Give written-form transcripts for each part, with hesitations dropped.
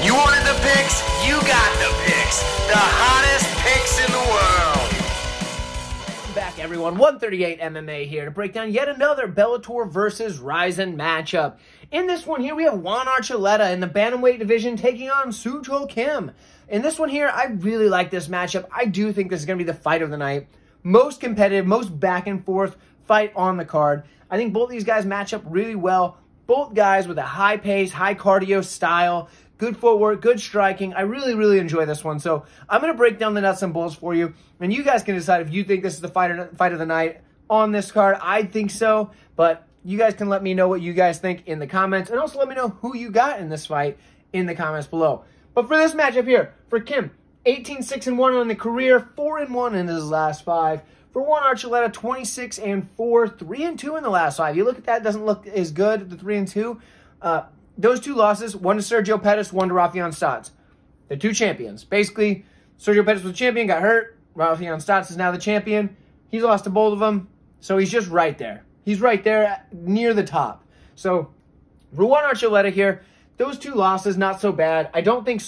You wanted the picks? You got the picks. The hottest picks in the world. Welcome back, everyone. 138 MMA here to break down yet another Bellator versus RIZIN matchup. In this one here, we have Juan Archuleta in the bantamweight division taking on Soo Chul Kim. In this one here, I really like this matchup. I do think this is going to be the fight of the night. Most competitive, most back and forth fight on the card. I think both these guys match up really well. Both guys with a high pace, high cardio style, good footwork, good striking. I really enjoy this one. So I'm going to break down the nuts and bolts for you, and you guys can decide if you think this is the fight of the night on this card. I think so, but you guys can let me know what you guys think in the comments, and also let me know who you got in this fight in the comments below. But for this matchup here, for Kim, 18-6-1 on the career, 4-1 in his last 5. For Juan Archuleta, 26-4, 3-2 in the last 5. You look at that, it doesn't look as good, the 3-2. Those two losses, one to Sergio Pettis, one to Raufeon Stots. They're two champions. Basically, Sergio Pettis was the champion, got hurt. Raufeon Stots is now the champion. He's lost to both of them, so he's just right there. He's right there near the top. So, for Juan Archuleta here, those two losses, not so bad. I don't think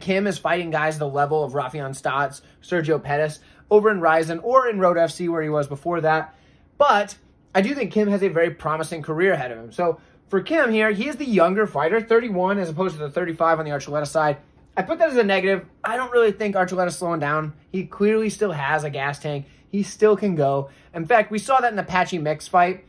Kim is fighting guys the level of Raufeon Stots, Sergio Pettis, over in RIZIN or in Road FC where he was before that. But I do think Kim has a very promising career ahead of him. So, for Kim here, he is the younger fighter, 31 as opposed to the 35 on the Archuleta side. I put that as a negative. I don't really think Archuleta's slowing down. He clearly still has a gas tank. He still can go. In fact, we saw that in the Patchy Mix fight.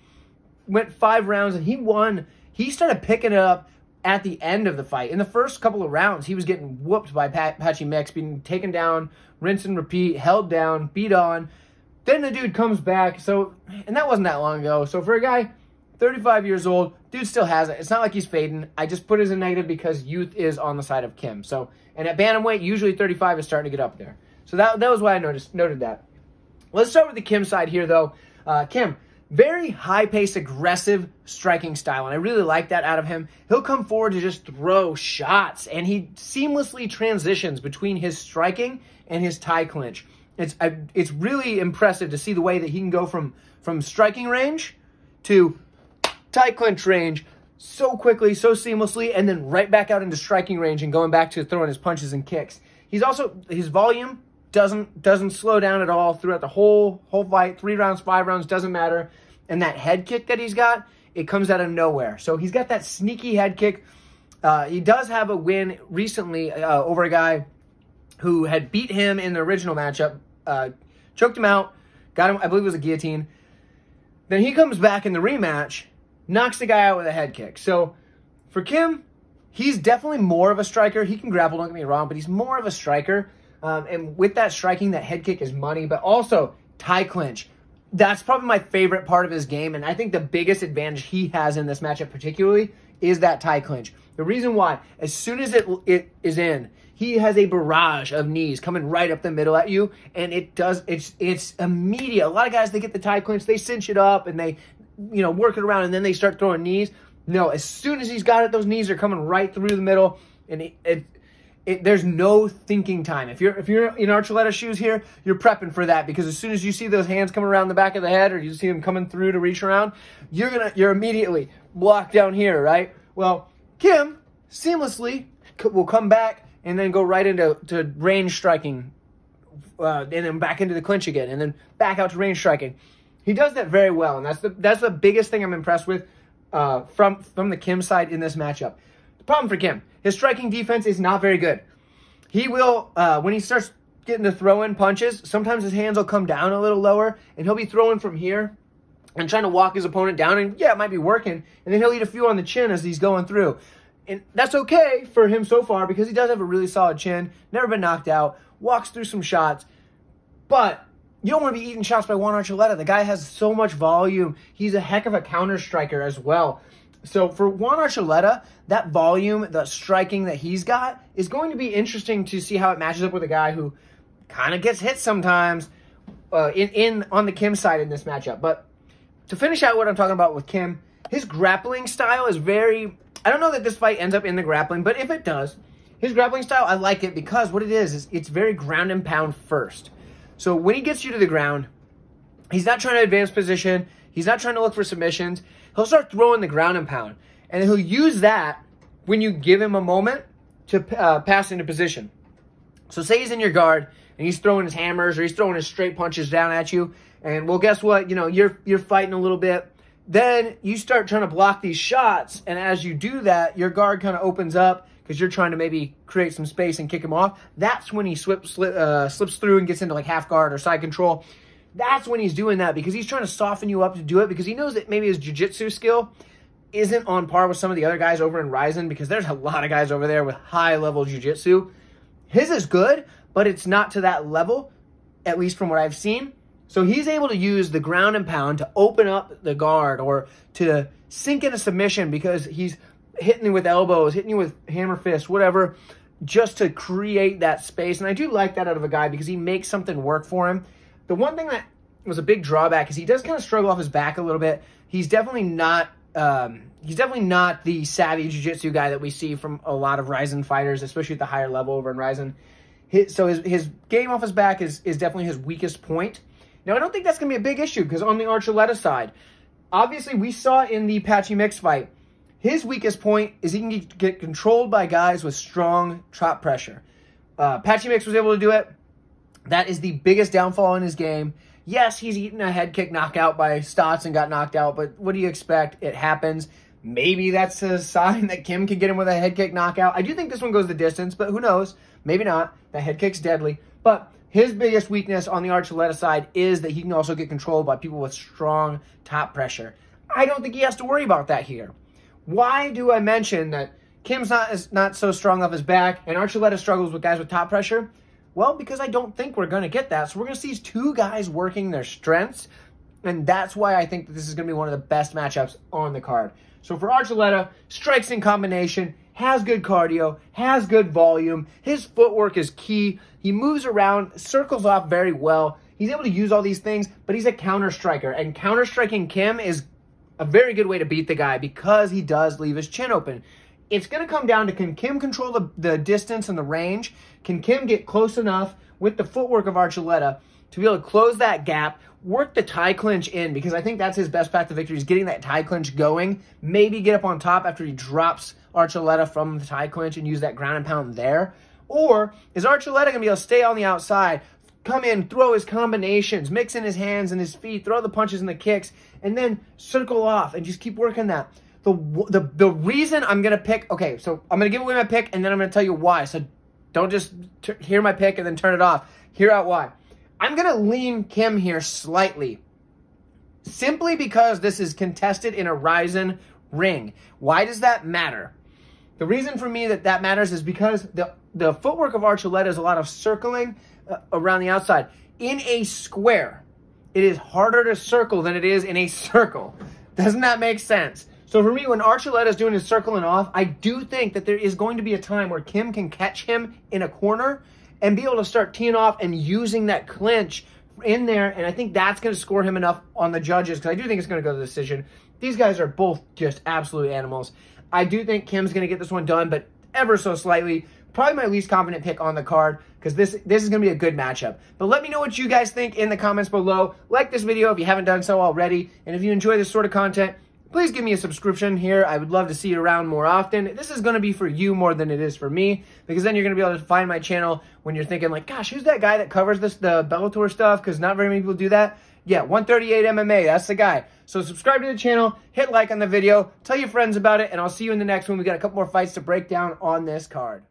Went 5 rounds and he won. He started picking it up at the end of the fight. In the first couple of rounds, he was getting whooped by Patchy Mix, being taken down, rinse and repeat, held down, beat on. Then the dude comes back. And that wasn't that long ago. So for a guy 35 years old, dude still has it. It's not like he's fading. I just put it as a negative because youth is on the side of Kim. So, and at bantamweight, usually 35 is starting to get up there. So that was why I noted that. Let's start with the Kim side here, though. Kim, very high-paced, aggressive striking style, and I really like that out of him. He'll come forward to just throw shots, and he seamlessly transitions between his striking and his tie clinch. It's really impressive to see the way that he can go from striking range to tie clinch range so quickly, so seamlessly, and then right back out into striking range and going back to throwing his punches and kicks. He's also, his volume doesn't slow down at all throughout the whole fight. 3 rounds, 5 rounds, doesn't matter. And that head kick that he's got, it comes out of nowhere. So he's got that sneaky head kick. He does have a win recently over a guy who had beat him in the original matchup, choked him out, got him, I believe it was a guillotine. Then he comes back in the rematch, knocks the guy out with a head kick. So for Kim, he's definitely more of a striker. He can grapple, don't get me wrong, but he's more of a striker. And with that striking, that head kick is money, but also tie clinch. That's probably my favorite part of his game, and I think the biggest advantage he has in this matchup particularly is that tie clinch. The reason why, as soon as it is in, he has a barrage of knees coming right up the middle at you, and it's immediate. A lot of guys, they get the tie clinch, they cinch it up, and they work it around, and then they start throwing knees. No, as soon as he's got it, those knees are coming right through the middle, and there's no thinking time. If you're in Archuleta's shoes here, you're prepping for that, because as soon as you see those hands coming around the back of the head, or you see them coming through to reach around, you're immediately blocked down here, right? Well, Kim seamlessly will come back and then go right into range striking, and then back into the clinch again, and then back out to range striking. He does that very well, and that's the biggest thing I'm impressed with from the Kim side in this matchup. The problem for Kim, his striking defense is not very good. He will, when he starts getting to throw in punches, sometimes his hands will come down a little lower, and he'll be throwing from here and trying to walk his opponent down, and yeah, it might be working, and then he'll eat a few on the chin as he's going through. And that's okay for him so far, because he does have a really solid chin, never been knocked out, walks through some shots, but you don't want to be eating shots by Juan Archuleta. The guy has so much volume. He's a heck of a counter striker as well. So for Juan Archuleta, that volume, the striking that he's got, is going to be interesting to see how it matches up with a guy who kind of gets hit sometimes on the Kim side in this matchup. But to finish out what I'm talking about with Kim, his grappling style is very... I don't know that this fight ends up in the grappling, but if it does, his grappling style, I like it because what it is it's very ground and pound first. So when he gets you to the ground, he's not trying to advance position. He's not trying to look for submissions. He'll start throwing the ground and pound. And he'll use that when you give him a moment to pass into position. So say he's in your guard and he's throwing his hammers or he's throwing his straight punches down at you. And well, guess what? You know, you're fighting a little bit. Then you start trying to block these shots. And as you do that, your guard kind of opens up because you're trying to maybe create some space and kick him off. That's when he slips through and gets into like half guard or side control. That's when he's doing that because he's trying to soften you up to do it because he knows that maybe his jiu-jitsu skill isn't on par with some of the other guys over in RIZIN because there's a lot of guys over there with high-level jiu-jitsu. His is good, but it's not to that level, at least from what I've seen. So he's able to use the ground and pound to open up the guard or to sink into submission because he's hitting you with elbows, hitting you with hammer fists, whatever, just to create that space. And I do like that out of a guy because he makes something work for him. The one thing that was a big drawback is he does kind of struggle off his back a little bit. He's definitely not the savvy jiu-jitsu guy that we see from a lot of RIZIN fighters, especially at the higher level over in RIZIN. So his game off his back is definitely his weakest point. Now, I don't think that's going to be a big issue because on the Archuleta side, obviously we saw in the Patchy Mix fight, his weakest point is he can get controlled by guys with strong top pressure. Patchy Mix was able to do it. That is the biggest downfall in his game. Yes, he's eaten a head kick knockout by Stotts and got knocked out, but what do you expect? It happens. Maybe that's a sign that Kim can get him with a head kick knockout. I do think this one goes the distance, but who knows? Maybe not. That head kick's deadly. But his biggest weakness on the Archuleta side is that he can also get controlled by people with strong top pressure. I don't think he has to worry about that here. Why do I mention that Kim's not so strong off his back and Archuleta struggles with guys with top pressure? Well, because I don't think we're going to get that. So we're going to see these two guys working their strengths. And that's why I think that this is going to be one of the best matchups on the card. So for Archuleta, strikes in combination, has good cardio, has good volume. His footwork is key. He moves around, circles off very well. He's able to use all these things, but he's a counter striker. And counter striking Kim is a very good way to beat the guy because he does leave his chin open. It's going to come down to, can Kim control the distance and the range? Can Kim get close enough with the footwork of Archuleta to be able to close that gap, work the tie clinch in, because I think that's his best path to victory is getting that tie clinch going, maybe get up on top after he drops Archuleta from the tie clinch and use that ground and pound there? Or is Archuleta going to be able to stay on the outside, come in, throw his combinations, mix in his hands and his feet, throw the punches and the kicks, and then circle off and just keep working that? The reason I'm going to pick, okay, so I'm going to give away my pick and then I'm going to tell you why. So don't just hear my pick and then turn it off. Hear out why. I'm going to lean Kim here slightly. Simply because this is contested in a RIZIN ring. Why does that matter? The reason for me that matters is because the footwork of Archuleta is a lot of circling around the outside. In a square, it is harder to circle than it is in a circle. Doesn't that make sense? So for me, when Archuleta is doing his circling off, I do think that there is going to be a time where Kim can catch him in a corner and be able to start teeing off and using that clinch in there. And I think that's going to score him enough on the judges because I do think it's going to go to the decision. These guys are both just absolute animals. I do think Kim's going to get this one done, but ever so slightly. Probably my least confident pick on the card because this is going to be a good matchup. But let me know what you guys think in the comments below. Like this video if you haven't done so already. And if you enjoy this sort of content, please give me a subscription here. I would love to see you around more often. This is going to be for you more than it is for me because then you're going to be able to find my channel when you're thinking like, gosh, who's that guy that covers the Bellator stuff? Because not very many people do that. Yeah, 138 MMA, that's the guy. So subscribe to the channel, hit like on the video, tell your friends about it, and I'll see you in the next one. We got a couple more fights to break down on this card.